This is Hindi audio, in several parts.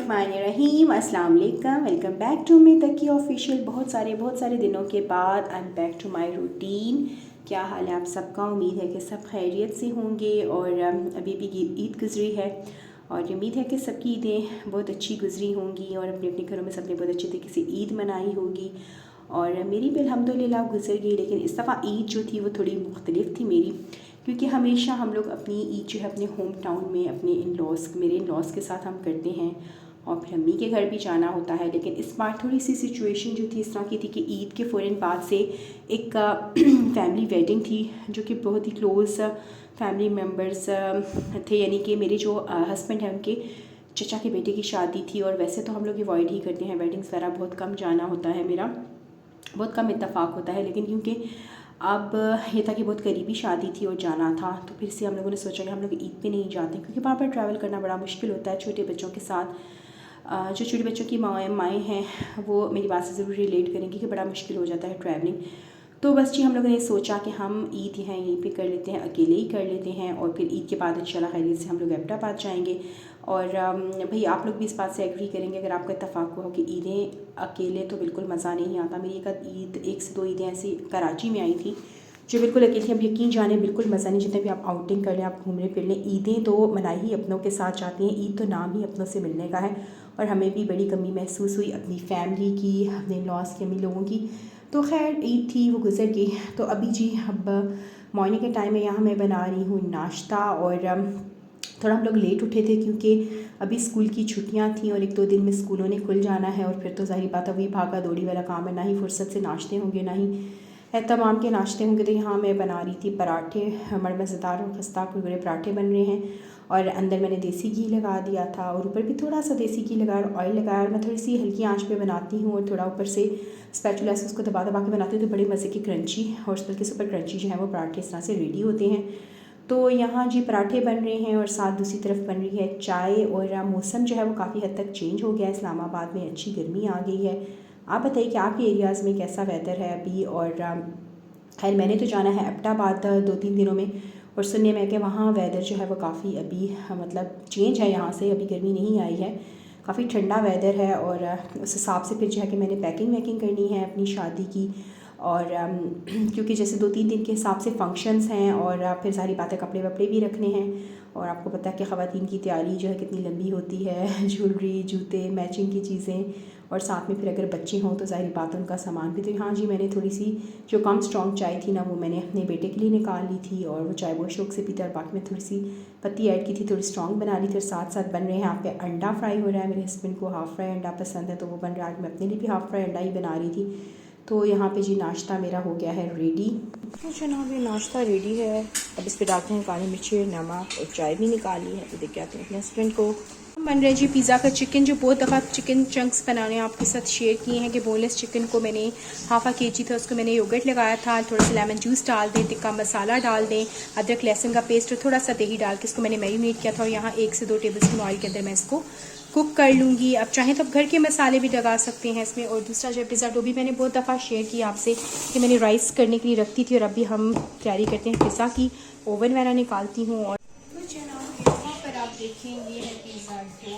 बिस्मिल्लाहिर्रहमानिर्रहीम। अस्सलाम वालेकुम, welcome back to me Taqi official. बहुत सारे दिनों के बाद I am back to my routine. क्या हाल है आप सबका? उम्मीद है कि सब खैरियत से होंगे। और अभी भी ईद गुजरी है और उम्मीद है कि सबकी ईदें बहुत अच्छी गुजरी होंगी और अपने अपने घरों में सबने बहुत अच्छे तरीके से ईद मनाई होगी। और मेरी भी अल्हम्दुलिल्लाह गुजर गई, लेकिन इस दफ़ा ईद जो थी वो थोड़ी मुख्तलिफ थी मेरी, क्योंकि हमेशा हम लोग अपनी ईद जो है अपने होम टाउन में अपने मेरे इन लॉज़ के साथ हम करते हैं और फिर अम्मी के घर भी जाना होता है। लेकिन इस बार थोड़ी सी सिचुएशन जो थी इस तरह की थी कि ईद के फ़ौरन बाद से एक फैमिली वेडिंग थी जो कि बहुत ही क्लोज़ फैमिली मेम्बर्स थे, यानी कि मेरे जो हस्बैंड हैं उनके चचा के बेटे की शादी थी। और वैसे तो हम लोग अवॉइड ही करते हैं, वेडिंग्स वगैरह बहुत कम जाना होता है, मेरा बहुत कम इत्तेफाक होता है। लेकिन क्योंकि अब ये था कि बहुत करीबी शादी थी और जाना था, तो फिर से हम लोगों ने सोचा कि हम लोग ईद पे नहीं जाते, क्योंकि बार बार ट्रैवल करना बड़ा मुश्किल होता है छोटे बच्चों के साथ। जो छोटे बच्चों की माएँ हैं वो मेरी बात से ज़रूर रिलेट करेंगी कि बड़ा मुश्किल हो जाता है ट्रैवलिंग। तो बस जी हम लोगों ने सोचा कि हम ईद यहाँ यहीं पे कर लेते हैं, अकेले ही कर लेते हैं, और फिर ईद के बाद इंशाल्लाह खैरियत से हम लोग एबटाबाद जाएंगे। और भाई आप लोग भी इस बात से एग्री करेंगे अगर आपका इत्तेफाक हो कि ईदें अकेले तो बिल्कुल मज़ा नहीं आता। मेरी एक से दो ईदें ऐसी कराची में आई थी जो बिल्कुल अकेले, अब यकीन जाने बिल्कुल मज़ा नहीं। जितने भी आप आउटिंग कर लें, आप घूमने फिर लें, ईदें तो मनाई ही अपनों के साथ जाती हैं। ईद तो नाम ही अपनों से मिलने का है, और हमें भी बड़ी कमी महसूस हुई अपनी फैमिली की, अपने लॉस की, अम्मी लोगों की। तो खैर ईद थी वो गुजर गई। तो अभी जी अब मॉर्निंग के टाइम में यहाँ मैं बना रही हूँ नाश्ता। और थोड़ा हम लोग लेट उठे थे क्योंकि अभी स्कूल की छुट्टियाँ थी और एक दो दिन में स्कूलों ने खुल जाना है, और फिर तो ज़ाहिर बात है वही भागा दौड़ी वाला काम है, ना ही फुर्सत से नाश्ते होंगे ना ही तमाम के नाश्ते होंगे। तो यहाँ मैं बना रही थी पराठे, बड़े मज़ेदार और खस्ता कुरकुरे पराठे बन रहे हैं, और अंदर मैंने देसी घी लगा दिया था और ऊपर भी थोड़ा सा देसी घी लगाया और ऑयल लगाया। और मैं थोड़ी सी हल्की आंच पे बनाती हूँ और थोड़ा ऊपर से स्पैचुला से उसको दबा दबा के बनाती हूँ, तो बड़े मज़े की क्रंची और बल्कि सुपर क्रंची जो है वो पराठे इस तरह से रेडी होते हैं। तो यहाँ जी पराठे बन रहे हैं और साथ दूसरी तरफ बन रही है चाय। और मौसम जो है वो काफ़ी हद तक चेंज हो गया है, इस्लामाबाद में अच्छी गर्मी आ गई है। आप बताइए कि आपके एरियाज़ में कैसा वेदर है अभी? और खैर मैंने तो जाना है एबटाबाद 2-3 दिनों में, और सुनने में कि वहाँ वेदर जो है वो काफ़ी अभी मतलब चेंज है, यहाँ से अभी गर्मी नहीं आई है, काफ़ी ठंडा वेदर है। और उस हिसाब से फिर जो है कि मैंने पैकिंग वैकिंग करनी है अपनी शादी की। और क्योंकि जैसे 2-3 दिन के हिसाब से फंक्शंस हैं, और फिर सारी बातें कपड़े वपड़े भी रखने हैं। और आपको पता है कि ख़वातीन की तैयारी जो है कितनी लंबी होती है, ज्वेलरी, जूते, मैचिंग की चीज़ें, और साथ में फिर अगर बच्चे हों तो ज़ाहिर बात है उनका सामान भी। तो हाँ जी मैंने थोड़ी सी जो कम स्ट्रॉन्ग चाय थी ना वो मैंने अपने बेटे के लिए निकाल ली थी, और वो चाय बहुत शौक से पीता है, बाकी में थोड़ी सी पत्ती ऐड की थी, थोड़ी स्ट्रॉन्ग बना ली थी। और साथ साथ बन रहे हैं यहाँ पे अंडा फ्राई हो रहा है, मेरे हस्बैंड को हाफ़ फ्राई अंडा पसंद है तो वो बन रहा है, मैं अपने लिए भी हाफ़ फ्राई अंडा ही बना रही थी। तो यहाँ पे जी नाश्ता मेरा हो गया है रेडी। तो जनाब ये नाश्ता रेडी है, अब इस पर डालते हैं काली मिर्च, नमक, और चाय भी निकाली है। तो देख के आते हैं अपने हस्बैंड को। बन रहे जी पिज़्ज़ा का चिकन, जो बहुत दफ़ा चिकन चंक्स बनाने आपके साथ शेयर किए हैं कि बोनलेस चिकन को मैंने हाफ़ा केजी था, उसको मैंने योगर्ट लगाया था, थोड़ा सा लेमन जूस डाल दें, तिक्का मसाला डाल दें, अदरक लहसुन का पेस्ट और थोड़ा सा दही डाल के इसको मैंने मैरिनेट किया था। और यहाँ 1 से 2 टेबलस्पून ऑयल के अंदर मैं इसको कुक कर लूँगी। अब चाहें तो आप घर के मसाले भी लगा सकते हैं इसमें। और दूसरा जो पिज़्ज़ा डो भी मैंने बहुत दफ़ा शेयर किया आपसे कि मैंने राइस करने के लिए रखती थी, और अभी हम तैयारी करते हैं पिज़्ज़ा की। ओवन वगैरह निकालती हूँ। और तो जनाब यहाँ पर आप देखें ये है पिज़्ज़ा डो,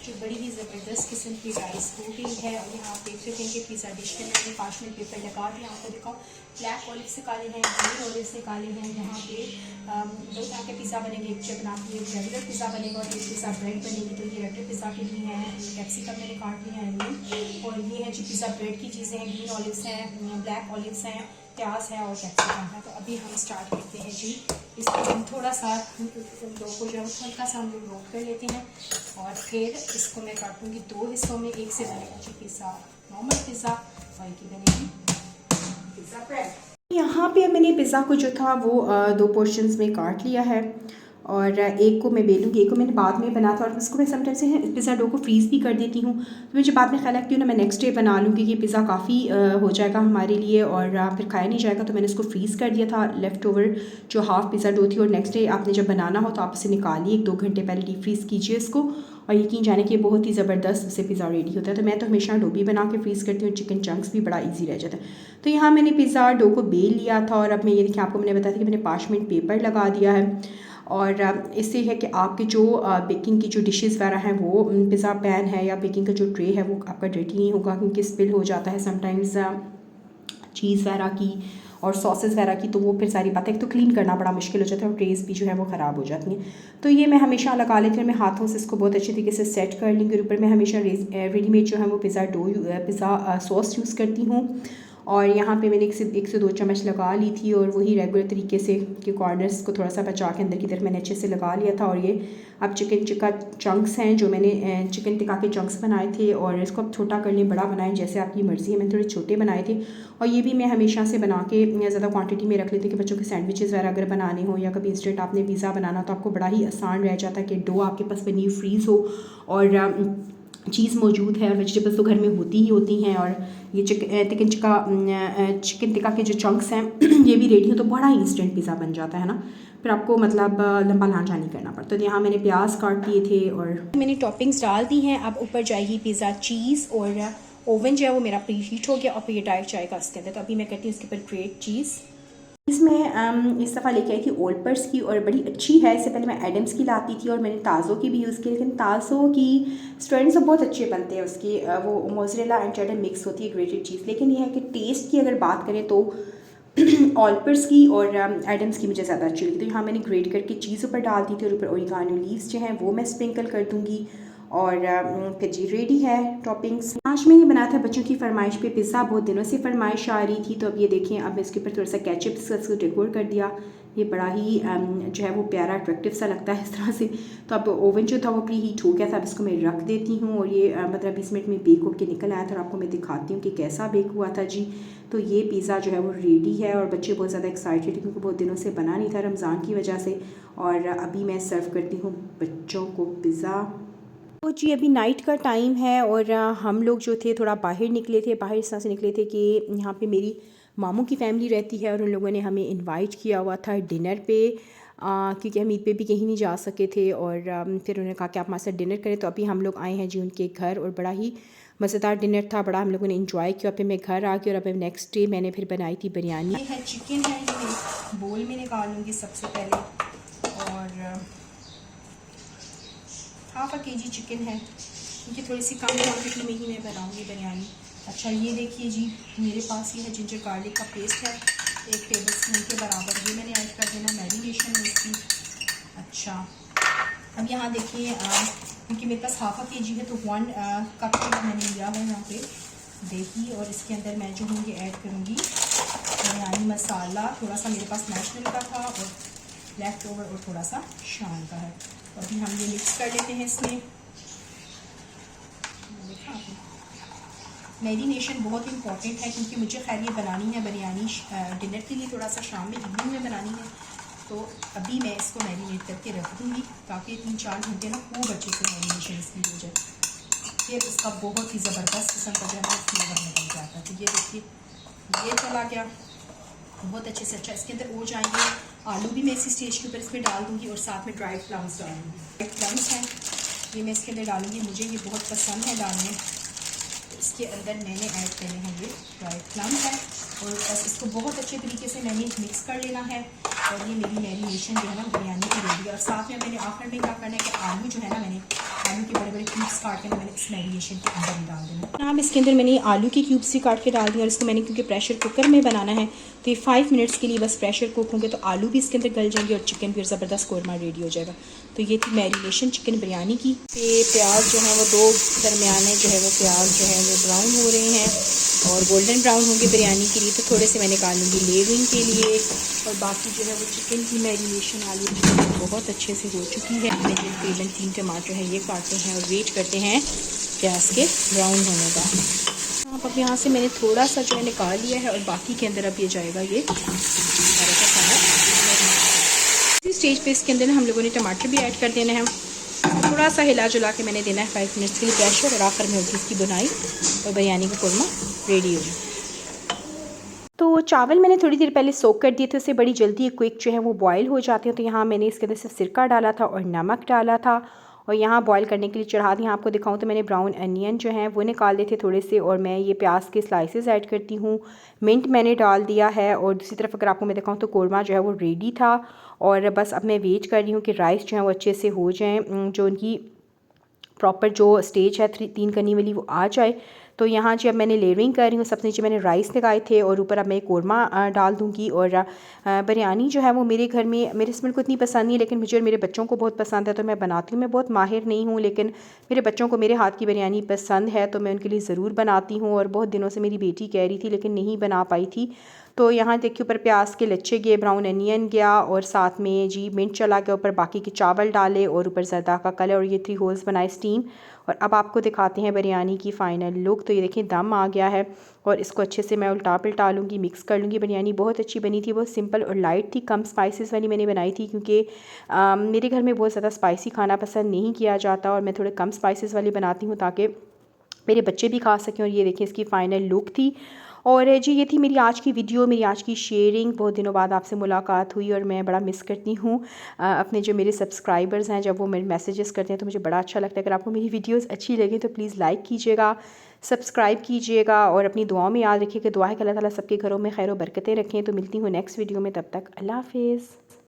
जो बड़ी ही ज़बरदस्त किस्म की राइस हो गई है। और यहाँ आप देख सकते हैं कि पिज़्ज़ा डिश में मैंने पार्चमेंट पेपर लगा दिया। आपको दिखाऊँ, ब्लैक ऑलिव्स निकाले हैं, ग्रीन ऑलिव्स निकाले हैं। यहाँ पे दो तरह के पिज़्ज़ा बनेंगे, एक जब बनाती है रेगुलर पिज़्ज़ा बनेगा और इसके साथ ब्रेड बनेगी। तो ये रेगुलर पिज़्ज़ा के लिए हैं, कैप्सिकम मैंने काट लिया है। और ये है जो पिज़्ज़ा ब्रेड की चीज़ें हैं, ग्रीन ऑलिव्स हैं, ब्लैक ऑलिव्स हैं, प्याज है और कैप्सिकम है। तो अभी हम स्टार्ट करते हैं जी। इसको हम थोड़ा सा डो को जो है हल्का सा हम लोग रोक कर लेते हैं, और फिर इसको मैं काटूँगी 2 हिस्सों में। एक से बनेगा जी पिज़्ज़ा नॉर्मल पिज़्ज़ा, और एक बनेगी पिज़्ज़ा ब्रेड। यहाँ पे मैंने पिज़्ज़ा को जो था वो 2 पोर्शंस में काट लिया है, और एक को मैं बेलूँगी, एक को मैंने बाद में बना था। और इसको मैं समटाइम से पिज़्ज़ा डो को फ्रीज़ भी कर देती हूँ, तो मुझे बाद में ख्याल है क्यों ना मैं नेक्स्ट डे बना लूँ, क्योंकि पिज़्ज़ा काफ़ी हो जाएगा हमारे लिए और फिर खाया नहीं जाएगा। तो मैंने इसको फ्रीज़ कर दिया था, लेफ़्ट ओवर जो हाफ़ पिज़्ज़ा डो थी। और नेक्स्ट डे आपने जब बनाना हो तो आप इसे निकालिए, 1-2 घंटे पहले डीप फ्रीज़ कीजिए इसको, और यकीन जाने कि बहुत ही ज़बरदस्त उससे पिज़्ज़ा रेडी होता है। तो मैं तो हमेशा डो भी बना के फ्रीज़ करती हूँ, चिकन चंक्स भी बड़ा ईजी रह जाता है। तो यहाँ मैंने पिज़्ज़ा डो को बेल लिया था, और अब मैं ये देखिए आपको मैंने बताया था कि मैंने पार्चमेंट पेपर लगा दिया है। और इससे है कि आपके जो बेकिंग की जो डिशेस वगैरह हैं वो पिज़्ज़ा पैन है या बेकिंग का जो ट्रे है वो आपका डर्टी नहीं होगा, क्योंकि स्पिल हो जाता है समटाइम्स चीज़ वगैरह की और सॉसेस वगैरह की, तो वो फिर सारी बातें तो क्लीन करना बड़ा मुश्किल हो जाता है और ट्रेस भी जो है वो ख़राब हो जाती हैं। तो ये मैं हमेशा लगा लेती हूँ, मैं हाथों से इसको बहुत अच्छी तरीके से सेट कर लूँगी। ऊपर मैं हमेशा रेडीमेड जो है वो पिज़्ज़ा सॉस यूज़ करती हूँ और यहाँ पे मैंने 1 से 2 चम्मच लगा ली थी और वही रेगुलर तरीके से कि कॉर्नर्स को थोड़ा सा बचा के अंदर की तरफ मैंने अच्छे से लगा लिया था। और ये अब चिकन टिक्का चंक्स हैं जो मैंने चिकन टिक्का के चंक्स बनाए थे, और इसको अब छोटा कर लें बड़ा बनाएं जैसे आपकी मर्ज़ी है। मैंने थोड़े छोटे बनाए थे और ये भी मैं हमेशा से बना के ज़्यादा क्वांटिटी में रख लेती कि बच्चों के सैंडविचेस वगैरह अगर बनाने हो या कभी इंस्टेंट आपने पिज़्ज़ा बनाना तो आपको बड़ा ही आसान रह जाता है कि डो आपके पास बनी फ्रीज़ हो और चीज़ मौजूद है और वेजिटेबल्स तो घर में होती ही होती हैं। और ये चिकन टिक्का के जो चंक्स हैं ये भी रेडी हो तो बड़ा ही इंस्टेंट पिज़्ज़ा बन जाता है ना, फिर आपको मतलब लंबा लांचा नहीं करना पड़ता। तो यहाँ मैंने प्याज काट लिए थे और मैंने टॉपिंग्स डाल दी हैं। अब ऊपर जाएगी पिज़्ज़ा चीज़ और ओवन जो है वो मेरा प्री हीट हो गया और फिर ये डायरेक्ट जाएगा इसके अंदर। तो अभी मैं करती हूँ इसके ऊपर ग्रेट चीज़। इसमें इस दफ़ा लेके आई थी ओलपर्स की और बड़ी अच्छी है। इससे पहले मैं एडम्स की लाती थी और मैंने ताज़ों की भी यूज़ की, लेकिन ताज़ों की स्ट्रेंड्स बहुत अच्छे बनते हैं उसकी, वो मोज़रेला एंड चेडर मिक्स होती है ग्रेटेड चीज़। लेकिन यह है कि टेस्ट की अगर बात करें तो ऑलपर्स की और एडम्स की मुझे ज़्यादा अच्छी लगी। तो यहाँ मैंने ग्रेट करके चीज़ ऊपर डाल दी थी और ऊपर ओरिगानो लीव्स जो हैं वो मैं स्प्रिंकल कर दूँगी और फिर जी रेडी है टॉपिंग्स। आज मैंने बनाया था बच्चों की फरमाइश पे पिज़्ज़ा, बहुत दिनों से फरमाइश आ रही थी। तो अब ये देखें, अब इसके ऊपर थोड़ा सा केचप से डेकोर कर दिया। ये बड़ा ही जो है वो प्यारा अट्रैक्टिव सा लगता है इस तरह से। तो अब ओवन जो था वो प्री हीट हो गया था, अब इसको मैं रख देती हूँ और ये 15-20 मिनट में बेक होकर निकल आया था और आपको मैं दिखाती हूँ कि कैसा बेक हुआ था जी। तो ये पिज़्ज़ा जो है वो रेडी है और बच्चे बहुत ज़्यादा एक्साइटेड क्योंकि बहुत दिनों से बना नहीं था रमज़ान की वजह से। और अभी मैं सर्व करती हूँ बच्चों को पिज़्ज़ा। तो जी अभी नाइट का टाइम है और हम लोग जो थे थोड़ा बाहर निकले थे, बाहर इस तरह से निकले थे कि यहाँ पे मेरी मामू की फ़ैमिली रहती है और उन लोगों ने हमें इनवाइट किया हुआ था डिनर पे, क्योंकि हम ईद पे भी कहीं नहीं जा सके थे। और फिर उन्होंने कहा कि आप हमारे साथ डिनर करें। तो अभी हम लोग आए हैं जी उनके घर और बड़ा ही मज़ेदार डिनर था, बड़ा हम लोगों ने इंजॉय किया। फिर मैं घर आ गई और अब नेक्स्ट डे मैंने फिर बनाई थी बिरयानी। ये है चिकन है, ये बोल में निकालूँगी सबसे पहले और ½ kg चिकन है, क्योंकि थोड़ी सी कम क्वान्टिटी में ही मैं बनाऊँगी बिरयानी। अच्छा ये देखिए जी, मेरे पास ये है जिंजर गार्लिक का पेस्ट है 1 टेबल स्पून के बराबर, ये मैंने ऐड कर देना मैरिनेशन में इसकी। अच्छा अब यहाँ देखिए, क्योंकि मेरे पास ½ kg है तो 1 कप मैंने लिया है यहाँ पे दही, और इसके अंदर मैं जो हूँ ये ऐड करूँगी बिरयानी मसाला। थोड़ा सा मेरे पास नेशनल का था और लेफ्ट ओवर और थोड़ा सा शान का है। तो अभी हम ये मिक्स कर लेते हैं इसमें। देखा आपने, मैरिनेशन बहुत इंपॉर्टेंट है क्योंकि मुझे खैर ये बनानी है बिरयानी डिनर के लिए, थोड़ा सा शाम में इवनिंग में बनानी है। तो अभी मैं इसको मैरिनेट करके रख दूँगी ताकि 3-4 घंटे ना खूब अच्छे से मैरिनेशन इसकी हो जाए, फिर उसका बहुत ही ज़बरदस्त किस्म का जो है फ्लेवर निकल जाता है। तो ये देखिए ये चला गया बहुत अच्छे से। अच्छा इसके अंदर हो जाएंगे आलू भी मैं इसी स्टेज के ऊपर इसमें डाल दूँगी और साथ में ड्राई प्लम्स डालूँगी। ड्राई प्लम्स हैं ये मैं इसके अंदर डालूँगी, मुझे ये बहुत पसंद है डालने। तो इसके अंदर मैंने ऐड करने हैं ये ड्राई प्लम्स है और बस इसको बहुत अच्छे तरीके से मैंने मिक्स कर लेना है। और ये मेरी मैरिनेशन जो है ना बिरयानी की रेडी है। और साथ में मैंने आखिर में क्या करना है कि आलू जो है ना, मैंने आलू के बड़े बड़े क्यूब्स काट के ना मैंने इस मैरिनेशन के अंदर ही डाल देना। यहाँ इसके अंदर मैंने आलू के क्यूब्स भी काट के डाल दिया और इसको मैंने क्योंकि प्रेशर कुकर में बनाना है तो ये 5 मिनट्स के लिए बस प्रेशर कुक होंगे तो आलू भी इसके अंदर गल जाएंगे और चिकन भी ज़बरदस्त कोरमा रेडी हो जाएगा। तो ये थी मैरिनेशन चिकन बिरयानी की। ये प्याज जो है वो 2 दरमियाने जो है वो प्याज जो है वो ब्राउन हो रहे हैं और गोल्डन ब्राउन होंगे बिरयानी के लिए, तो थोड़े से मैं निकालूंगी लेवरिंग के लिए। और बाकी जो है वो चिकन की मैरिनेशन आलू चिकन बहुत अच्छे से हो चुकी है। मैंने तकरीबन 3 टमाटर हैं ये काटे हैं और वेट करते हैं प्याज के ब्राउन होने का। अब यहाँ से मैंने थोड़ा सा जो है निकाल लिया है और बाकी के अंदर अब ये जाएगा ये सारा का सारा। इसी स्टेज पे इसके अंदर हम लोगों ने टमाटर भी ऐड कर देना है, थोड़ा सा हिला जुला के मैंने देना है 5 मिनट्स के लिए प्रेशर और आखिर में होगी इसकी बुनाई और बिरयानी का कोरमा रेडी हो। तो चावल मैंने थोड़ी देर पहले सोक कर दिए थे, उससे बड़ी जल्दी क्विक जो है वो बॉयल हो जाते हैं। तो यहाँ मैंने इसके अंदर सिर्फ सिरका डाला था और नमक डाला था और यहाँ बॉईल करने के लिए चढ़ा दी। आपको दिखाऊं तो मैंने ब्राउन अनियन जो हैं वो निकाल लिए थे थोड़े से, और मैं ये प्याज के स्लाइसेस ऐड करती हूँ। मिंट मैंने डाल दिया है, और दूसरी तरफ अगर आपको मैं दिखाऊं तो कोरमा जो है वो रेडी था। और बस अब मैं वेट कर रही हूँ कि राइस जो है वो अच्छे से हो जाएँ, जो उनकी प्रॉपर जो स्टेज है 3 करनी वाली वो आ जाए। तो यहाँ जी अब मैंने लेयरिंग कर रही हूँ। सबसे नीचे मैंने राइस लगाए थे और ऊपर अब मैं कोरमा डाल दूँगी। और बिरयानी जो है वो मेरे घर में मेरे हस्बैंड को इतनी पसंद नहीं, लेकिन मुझे और मेरे बच्चों को बहुत पसंद है, तो मैं बनाती हूँ। मैं बहुत माहिर नहीं हूँ, लेकिन मेरे बच्चों को मेरे हाथ की बिरयानी पसंद है, तो मैं उनके लिए ज़रूर बनाती हूँ। और बहुत दिनों से मेरी बेटी कह रही थी लेकिन नहीं बना पाई थी। तो यहाँ देखिए ऊपर प्याज के लच्छे गए, ब्राउन अनियन गया, और साथ में जी मिर्च चला गया, ऊपर बाकी के चावल डाले, और ऊपर ज़रदा का कलर, और ये 3 होल्स बनाए स्टीम। और अब आपको दिखाते हैं बिरयानी की फ़ाइनल लुक। तो ये देखिए दम आ गया है, और इसको अच्छे से मैं उल्टा पलटा लूँगी, मिक्स कर लूँगी। बिरयानी बहुत अच्छी बनी थी, बहुत सिंपल और लाइट थी, कम स्पाइसेस वाली मैंने बनाई थी, क्योंकि मेरे घर में बहुत ज़्यादा स्पाइसी खाना पसंद नहीं किया जाता, और मैं थोड़े कम स्पाइसेस वाली बनाती हूँ ताकि मेरे बच्चे भी खा सकें। और ये देखिए इसकी फ़ाइनल लुक थी। और जी ये थी मेरी आज की वीडियो, मेरी आज की शेयरिंग। बहुत दिनों बाद आपसे मुलाकात हुई, और मैं बड़ा मिस करती हूँ अपने जो मेरे सब्सक्राइबर्स हैं, जब वो मेरे मैसेजेस करते हैं तो मुझे बड़ा अच्छा लगता है। अगर आपको मेरी वीडियोस अच्छी लगी तो प्लीज़ लाइक कीजिएगा, सब्सक्राइब कीजिएगा, और अपनी दुआओं में याद रखिए कि दुआ है कि अल्लाह ताला सबके घरों में खैर व बरकतें रखें। तो मिलती हूँ नेक्स्ट वीडियो में, तब तक अल्लाह हाफ़िज़।